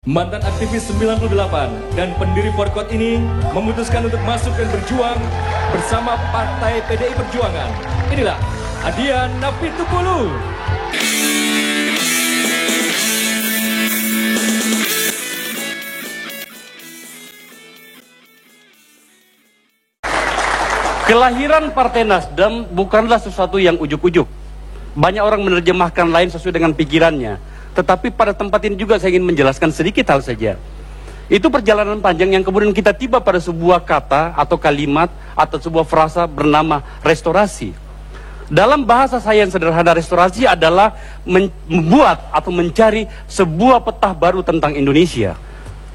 Mantan aktivis 98 dan pendiri Forkot ini memutuskan untuk masuk dan berjuang bersama Partai PDI Perjuangan. Inilah Adian Napitupulu. Kelahiran Partai Nasdem bukanlah sesuatu yang ujuk-ujuk. Banyak orang menerjemahkan lain sesuai dengan pikirannya. Tetapi pada tempat ini juga saya ingin menjelaskan sedikit hal saja. Itu perjalanan panjang yang kemudian kita tiba pada sebuah kata atau kalimat atau sebuah frasa bernama restorasi. Dalam bahasa saya yang sederhana, restorasi adalah membuat atau mencari sebuah peta baru tentang Indonesia.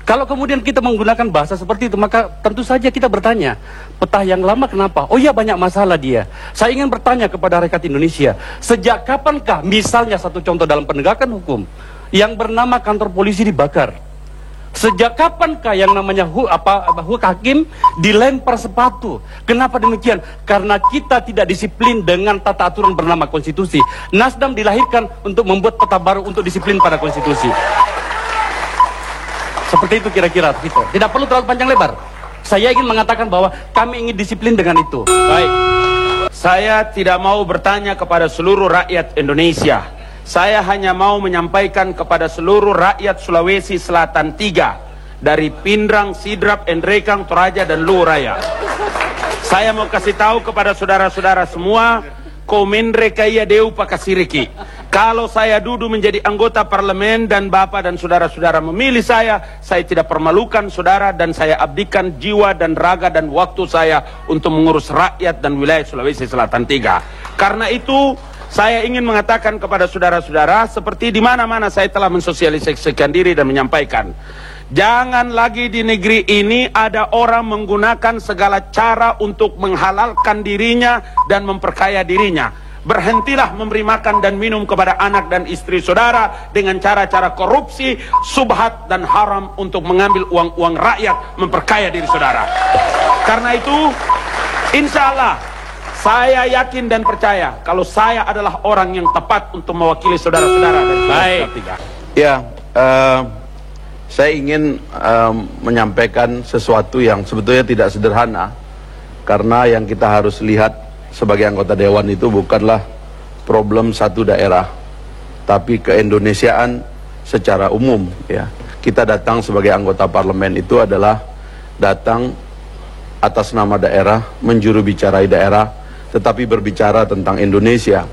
Kalau kemudian kita menggunakan bahasa seperti itu, maka tentu saja kita bertanya, peta yang lama kenapa? Oh iya, banyak masalah dia. Saya ingin bertanya kepada rakyat Indonesia, sejak kapankah misalnya satu contoh dalam penegakan hukum yang bernama kantor polisi dibakar? Sejak kapankah yang namanya hakim dilempar sepatu? Kenapa demikian? Karena kita tidak disiplin dengan tata aturan bernama konstitusi. Nasdem dilahirkan untuk membuat peta baru untuk disiplin pada konstitusi. Seperti itu kira-kira gitu. Tidak perlu terlalu panjang lebar. Saya ingin mengatakan bahwa kami ingin disiplin dengan itu. Baik. Saya tidak mau bertanya kepada seluruh rakyat Indonesia. Saya hanya mau menyampaikan kepada seluruh rakyat Sulawesi Selatan 3 dari Pindrang, Sidrap, Endrekang, Toraja dan Luhuraya. Saya mau kasih tahu kepada saudara-saudara semua, Komendre Kaya Deu Pakasiriki. Kalau saya duduk menjadi anggota parlemen dan Bapak dan saudara-saudara memilih saya tidak permalukan saudara dan saya abdikan jiwa dan raga dan waktu saya untuk mengurus rakyat dan wilayah Sulawesi Selatan 3. Karena itu saya ingin mengatakan kepada saudara-saudara seperti di mana-mana saya telah mensosialisasikan diri dan menyampaikan. Jangan lagi di negeri ini ada orang menggunakan segala cara untuk menghalalkan dirinya dan memperkaya dirinya. Berhentilah memberi makan dan minum kepada anak dan istri saudara dengan cara-cara korupsi, subhat dan haram untuk mengambil uang-uang rakyat memperkaya diri saudara. Karena itu, insya Allah saya yakin dan percaya kalau saya adalah orang yang tepat untuk mewakili saudara-saudara dari Sulawesi Selatan. Ya, saya ingin menyampaikan sesuatu yang sebetulnya tidak sederhana, karena yang kita harus lihat sebagai anggota dewan itu bukanlah problem satu daerah, tapi keindonesiaan secara umum. Ya, kita datang sebagai anggota parlemen itu adalah datang atas nama daerah, menjurubicarai daerah, tetapi berbicara tentang Indonesia.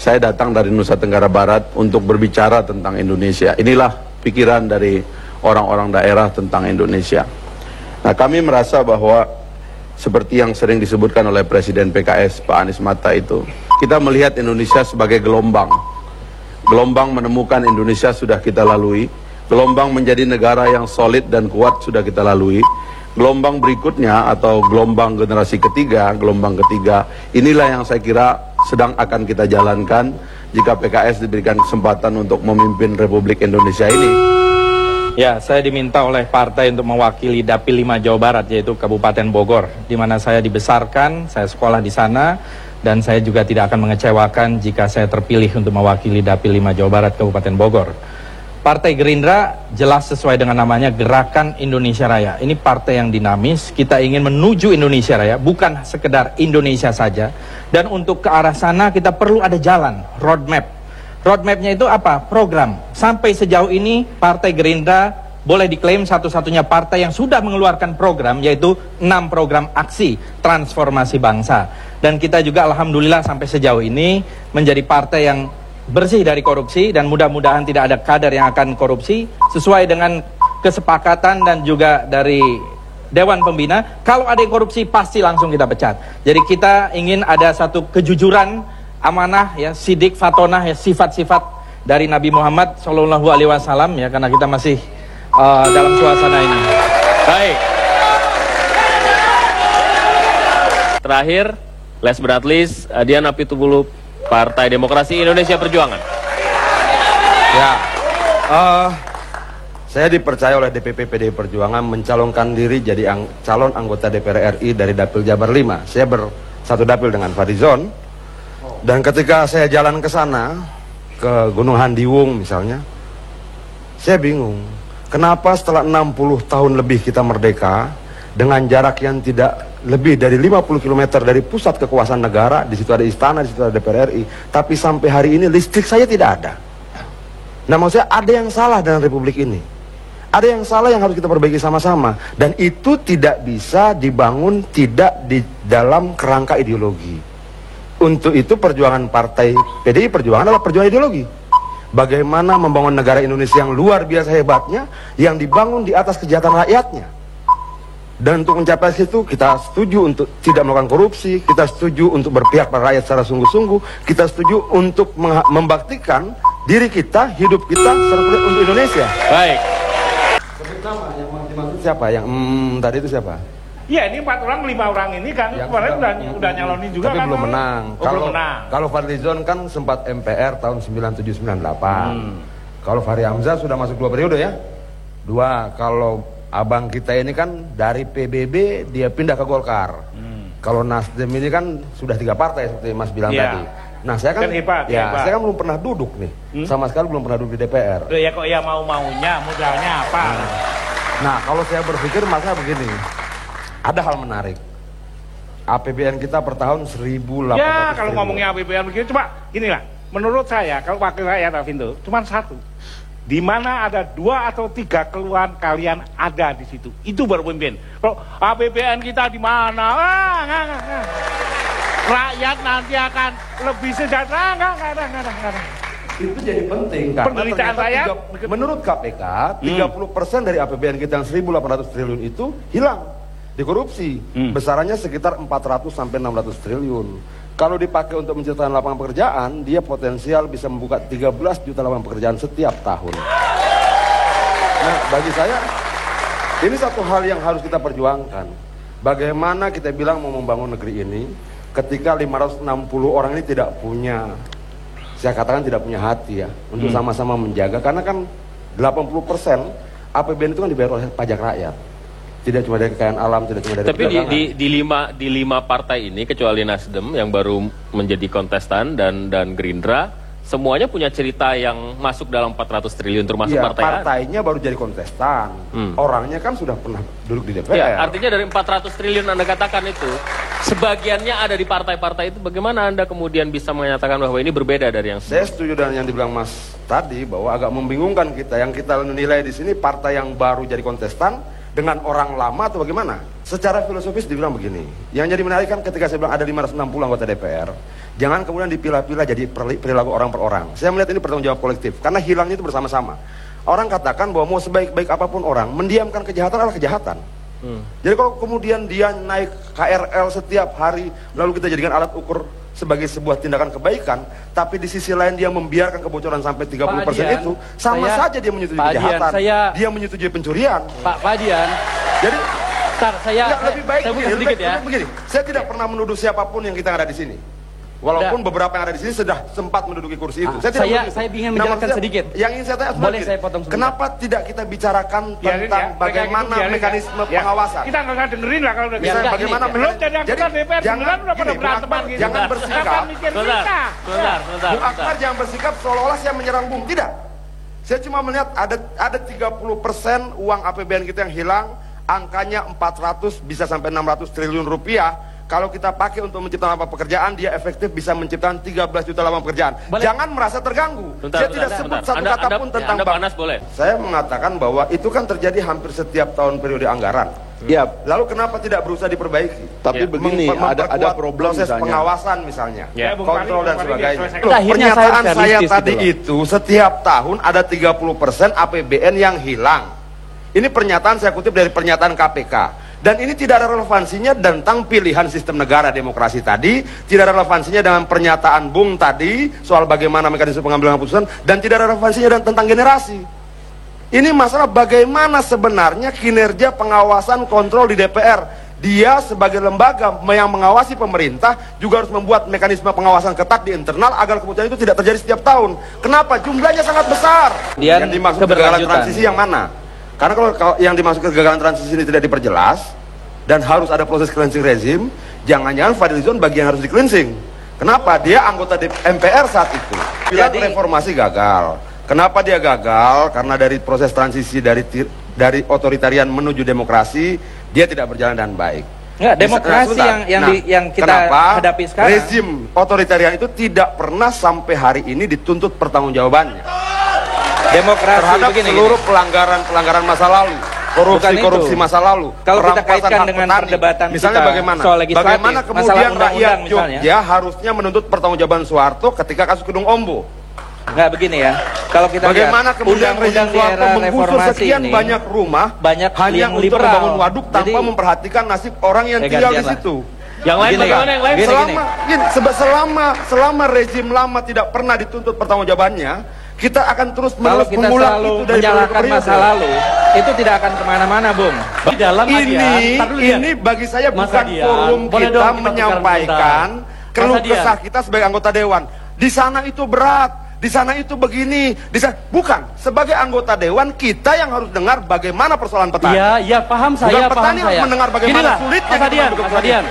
Saya datang dari Nusa Tenggara Barat untuk berbicara tentang Indonesia. Inilah pikiran dari orang-orang daerah tentang Indonesia. Nah, kami merasa bahwa seperti yang sering disebutkan oleh Presiden PKS Pak Anies Mata itu, kita melihat Indonesia sebagai gelombang. Gelombang menemukan Indonesia sudah kita lalui. Gelombang menjadi negara yang solid dan kuat sudah kita lalui. Gelombang berikutnya atau gelombang generasi ketiga, gelombang ketiga, inilah yang saya kira sedang akan kita jalankan jika PKS diberikan kesempatan untuk memimpin Republik Indonesia ini. Ya, saya diminta oleh partai untuk mewakili Dapil 5 Jawa Barat, yaitu Kabupaten Bogor, di mana saya dibesarkan, saya sekolah di sana, dan saya juga tidak akan mengecewakan jika saya terpilih untuk mewakili Dapil 5 Jawa Barat Kabupaten Bogor. Partai Gerindra jelas sesuai dengan namanya Gerakan Indonesia Raya. Ini partai yang dinamis, kita ingin menuju Indonesia Raya, bukan sekedar Indonesia saja. Dan untuk ke arah sana kita perlu ada jalan, roadmap. Roadmapnya itu apa? Program. Sampai sejauh ini Partai Gerindra boleh diklaim satu-satunya partai yang sudah mengeluarkan program, yaitu 6 program aksi transformasi bangsa. Dan kita juga alhamdulillah sampai sejauh ini menjadi partai yang bersih dari korupsi, dan mudah-mudahan tidak ada kader yang akan korupsi, sesuai dengan kesepakatan dan juga dari Dewan Pembina. Kalau ada yang korupsi pasti langsung kita pecat. Jadi kita ingin ada satu kejujuran, amanah, ya, sidik, fatonah, ya, sifat-sifat dari Nabi Muhammad SAW, ya, karena kita masih dalam suasana ini. Baik. Terakhir, last but not least, Adian Napitupulu, Partai Demokrasi Indonesia Perjuangan. Ya, saya dipercaya oleh DPP PDI Perjuangan mencalonkan diri jadi calon anggota DPR RI dari Dapil Jabar 5. Saya bersatu dapil dengan Fadlizon. Dan ketika saya jalan ke sana, ke Gunung Handiwung misalnya, saya bingung. Kenapa setelah 60 tahun lebih kita merdeka, dengan jarak yang tidak lebih dari 50 km dari pusat kekuasaan negara, di situ ada istana, di situ ada DPR RI, tapi sampai hari ini listrik saya tidak ada. Nah, maksud saya ada yang salah dengan republik ini. Ada yang salah yang harus kita perbaiki sama-sama, dan itu tidak bisa dibangun tidak di dalam kerangka ideologi. Untuk itu perjuangan partai PDI Perjuangan adalah perjuangan ideologi. Bagaimana membangun negara Indonesia yang luar biasa hebatnya, yang dibangun di atas kejahatan rakyatnya. Dan untuk mencapai situ, kita setuju untuk tidak melakukan korupsi, kita setuju untuk berpihak pada rakyat secara sungguh-sungguh, kita setuju untuk membaktikan diri kita, hidup kita secara untuk Indonesia. Baik. Sebut nama yang dimaksud siapa? Yang tadi itu siapa? Iya, ini 4 orang, 5 orang ini kan kemarin udah nyalonin juga tapi kan. belum menang. Belum menang. Kalau Fadlizon kan sempat MPR tahun 97-98. Kalau Fahri Hamzah sudah masuk 2 periode ya. 2. Kalau abang kita ini kan dari PBB dia pindah ke Golkar. Kalau Nasdem ini kan sudah 3 partai seperti Mas bilang tadi. Nah, saya kan hebat, hebat. saya kan belum pernah duduk nih. Sama sekali belum pernah duduk di DPR. Ya kok ya mau-maunya, modalnya apa? Nah, kalau saya berpikir masa begini. Ada hal menarik. APBN kita per tahun 1.800 Ya, kalau triliun. ngomongnya APBN begini, coba gini lah. Menurut saya, kalau wakil rakyat Alvindo, cuma 1. Di mana ada 2 atau 3 keluhan kalian ada di situ. Itu baru pemimpin. Kalau APBN kita di mana? Rakyat nanti akan lebih sejahtera. Enggak ada. Itu jadi penting karena Penderitaan ternyata rakyat. menurut KPK 30% dari APBN kita yang 1.800 triliun itu hilang dikorupsi. Besarannya sekitar 400 sampai 600 triliun. Kalau dipakai untuk menciptakan lapangan pekerjaan, dia potensial bisa membuka 13 juta lapangan pekerjaan setiap tahun. Nah, bagi saya ini satu hal yang harus kita perjuangkan. Bagaimana kita bilang mau membangun negeri ini ketika 560 orang ini tidak punya, saya katakan tidak punya hati ya, untuk sama-sama menjaga, karena kan 80% APBN itu kan dibayar oleh pajak rakyat. Tidak cuma dari kekayaan alam, tidak cuma dari Tapi di lima partai ini kecuali Nasdem yang baru menjadi kontestan dan Gerindra, semuanya punya cerita yang masuk dalam 400 triliun termasuk ya, partai A. partainya baru jadi kontestan. Orangnya kan sudah pernah duduk di DPR. Ya, artinya dari 400 triliun Anda katakan itu, sebagiannya ada di partai-partai itu. Bagaimana Anda kemudian bisa menyatakan bahwa ini berbeda dari yang Saya setuju dengan yang dibilang Mas tadi, bahwa agak membingungkan kita. Yang kita nilai di sini partai yang baru jadi kontestan dengan orang lama atau bagaimana? Secara filosofis dibilang begini. Yang jadi menarik kan ketika saya bilang ada 560 anggota DPR, jangan kemudian dipilah-pilah jadi perilaku orang per orang. Saya melihat ini bertanggung jawab kolektif, karena hilangnya itu bersama-sama. Orang katakan bahwa mau sebaik-baik apapun orang, mendiamkan kejahatan adalah kejahatan. Jadi kalau kemudian dia naik KRL setiap hari, lalu kita jadikan alat ukur sebagai sebuah tindakan kebaikan, tapi di sisi lain dia membiarkan kebocoran sampai 30% itu, sama saja dia menyetujui kejahatan, dia menyetujui pencurian. Pak Adian, Jadi saya lebih baik buka sedikit ya. begini, saya tidak pernah menuduh siapapun yang kita ada di sini. Walaupun beberapa yang ada di sini sudah sempat menduduki kursi itu. Saya ingin menjelaskan sedikit. Yang ingin saya tanya, boleh saya potong sedikit? Kenapa tidak kita bicarakan tentang bagaimana mekanisme pengawasan? Kita nggak usah dengerin lah kalau udah Bisa gitu. bagaimana Belum jadi anggota DPR, jangan udah pada beranteman gitu. Jangan bersikap. Jangan mikir kita. Sebentar. Bung Akbar jangan bersikap seolah-olah saya menyerang Bung. Tidak. Saya cuma melihat ada 30% uang APBN kita yang hilang, angkanya 400 bisa sampai 600 triliun rupiah. Kalau kita pakai untuk menciptakan lapangan pekerjaan, dia efektif bisa menciptakan 13 juta lapangan pekerjaan. Jangan merasa terganggu. Saya tidak sebut satu kata pun tentang panas boleh. Saya mengatakan bahwa itu kan terjadi hampir setiap tahun periode anggaran. Ya, Lalu kenapa tidak berusaha diperbaiki? tapi begini, ada problem proses misalnya. pengawasan misalnya, kontrol dan sebagainya. Akhirnya Pernyataan saya saya realistis tadi gitu itu setiap tahun ada 30% APBN yang hilang. Ini pernyataan saya kutip dari pernyataan KPK. Dan ini tidak ada relevansinya tentang pilihan sistem negara demokrasi tadi, tidak ada relevansinya dengan pernyataan Bung tadi soal bagaimana mekanisme pengambilan keputusan, dan tidak ada relevansinya tentang generasi. Ini masalah bagaimana sebenarnya kinerja pengawasan kontrol di DPR. Dia sebagai lembaga yang mengawasi pemerintah juga harus membuat mekanisme pengawasan ketat di internal agar keputusan itu tidak terjadi setiap tahun. Kenapa? Jumlahnya sangat besar. Yang dimaksud kegagalan transisi yang mana? Karena kalau yang dimaksud kegagalan transisi ini tidak diperjelas dan harus ada proses cleansing rezim, jangan-jangan Fadlizon bagian yang harus di cleansing. Kenapa? Dia anggota MPR saat itu. Bilang reformasi gagal. Kenapa dia gagal? Karena dari proses transisi dari otoritarian menuju demokrasi, dia tidak berjalan dengan baik. Enggak, demokrasi yang kita kenapa hadapi sekarang. Rezim otoritarian itu tidak pernah sampai hari ini dituntut pertanggungjawabannya Demokrasi terhadap begini, seluruh pelanggaran masa lalu, korupsi masa lalu, kalau kita perampasan kaitkan hak dengan petani. perdebatan Misalnya kita bagaimana? soal legislatif, Bagaimana masalah kemudian undang-undang rakyat misalnya. Jogja harusnya menuntut pertanggungjawaban Soeharto ketika kasus Gedung Ombo? Enggak begini ya. Kalau kita Bagaimana lihat kemudian rezim undang-undang di Soeharto era menggusur reformasi sekian ini banyak rumah banyak hanya yang untuk liberal. membangun waduk tanpa Jadi, memperhatikan nasib orang yang tinggal di situ. Yang lain Gini, bagaimana yang lain? Selama rezim lama tidak pernah dituntut pertanggungjawabannya, kita akan terus kalau menerus kita mengulang selalu itu dari menyalahkan periode ke masa periode. lalu, itu tidak akan kemana-mana, Bung. Di dalam Ini bagi saya Mas bukan Adian, forum boleh kita dong kita menyampaikan bicara keluh Mas Adian. kesah kita sebagai anggota dewan. Di sana itu berat, di sana itu begini, di sana bukan. Sebagai anggota dewan kita yang harus dengar bagaimana persoalan petani. Iya, iya paham saya, Bukan paham petani harus saya. mendengar bagaimana Ginilah, sulitnya Mas Adian, hidup Mas Adian.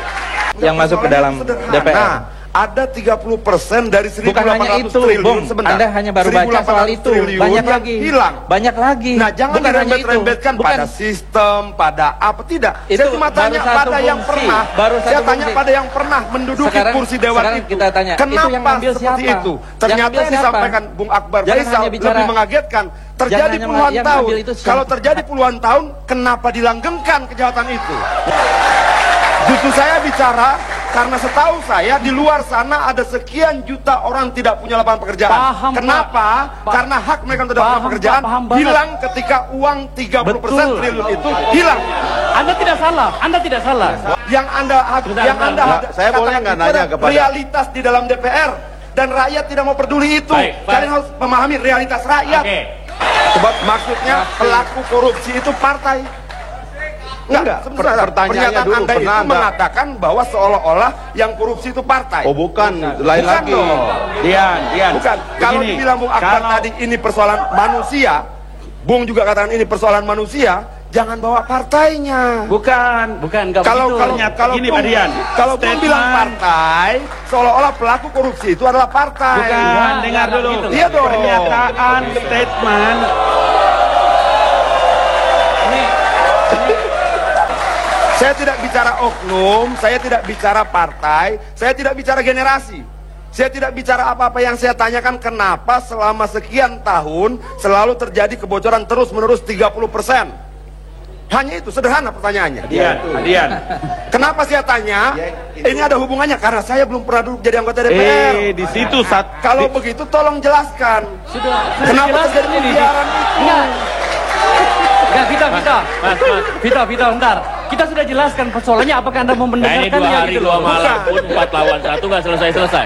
Yang masuk ke dalam DPR. Ada 30% dari 1.800 Bukan hanya itu, triliun. Bung. Sebentar. Anda hanya baru baca 1.800 soal itu. triliun Banyak yang lagi. hilang. Banyak lagi. Nah, jangan Bukan hanya itu. dirembet-rembetkan Bukan. pada sistem, pada apa tidak. Itu Saya cuma baru tanya satu pada yang fungsi. pernah. Baru Saya satu tanya fungsi. pada yang pernah menduduki Sekarang- kursi dewan sekarang itu. kita tanya, itu Kenapa yang ngambil seperti siapa? itu? Yang Ternyata ngambil yang siapa? disampaikan Bung Akbar Jangan Faisal hanya bicara- lebih mengagetkan. Terjadi hanya puluhan yang tahun. ngambil itu siapa? Kalau terjadi puluhan tahun, kenapa dilanggengkan kejahatan itu? Justru saya bicara karena setahu saya di luar sana ada sekian juta orang tidak punya lapangan pekerjaan. Paham, Pak. Kenapa? Pak. Karena hak mereka untuk dapat Paham, pekerjaan Pak, paham banget. hilang ketika uang 30% Betul. triliun itu hilang. Anda tidak salah, Anda tidak salah. Yang Anda Saya boleh nggak itu nanya adalah kepada- realitas di dalam DPR dan rakyat tidak mau peduli itu. Baik, baik. Kalian harus memahami realitas rakyat. Oke. Sebab maksudnya pelaku korupsi itu partai. Enggak, sebentar. pertanyaannya Pernyataan dulu, Anda pernah itu Anda- mengatakan bahwa seolah-olah yang korupsi itu partai. Oh bukan, lain Bukan lagi. dong. Dian. Bukan. Kalau Begini, dibilang Bung Akbar kalau- tadi ini persoalan manusia, Bung juga katakan ini persoalan manusia, jangan bawa partainya. Bukan. Bukan, enggak Kalau begitu. kalau Gini, Bung- Pak Dian. kalau Bung Statement- bilang partai, seolah-olah pelaku korupsi itu adalah partai. Bukan, dengar dulu. gitu. Iya dong. Pernyataan statement. Saya tidak bicara oknum, saya tidak bicara partai, saya tidak bicara generasi. Saya tidak bicara apa-apa. Yang saya tanyakan kenapa selama sekian tahun selalu terjadi kebocoran terus-menerus 30%. Hanya itu, sederhana pertanyaannya. Dian. Kenapa saya tanya? Ini ada hubungannya karena saya belum pernah duduk jadi anggota DPR. Di situ Kalau begitu tolong jelaskan. Kenapa jelaskan terjadi ini. pembiaran itu? Enggak, Vita, bentar. Kita sudah jelaskan persoalannya, apakah Anda mau Nah ini mendengarkannya 2 hari gitu 2 loh. malam pun 4 lawan 1 nggak selesai-selesai.